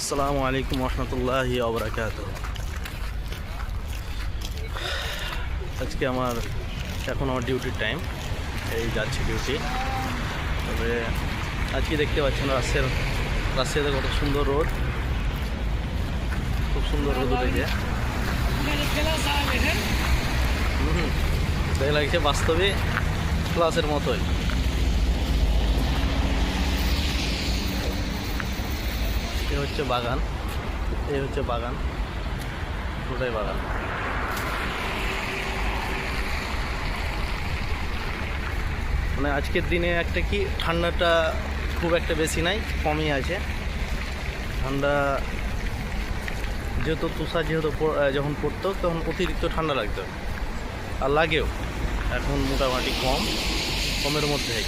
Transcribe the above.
আসসালামু আলাইকুম রহমতুল্লাহি ওয়া বারাকাতুহু। আজকে এখন আমার ডিউটির টাইম, এই যাচ্ছি ডিউটি। তবে আজকে দেখতে পাচ্ছেন রাজশাহীতে কত সুন্দর রোদ, খুব সুন্দর রোদ উঠেছে। তাই লাগছে বাস্তবে ক্লাসের মতোই। এই হচ্ছে বাগান, পুরোটাই বাগান। মানে আজকের দিনে একটা কি, ঠান্ডাটা খুব একটা বেশি নাই, কমই আছে ঠান্ডা। যেহেতু তুষার যখন পড়তো তখন অতিরিক্ত ঠান্ডা লাগতো, আর লাগেও। এখন মোটামুটি কমের মধ্যেই।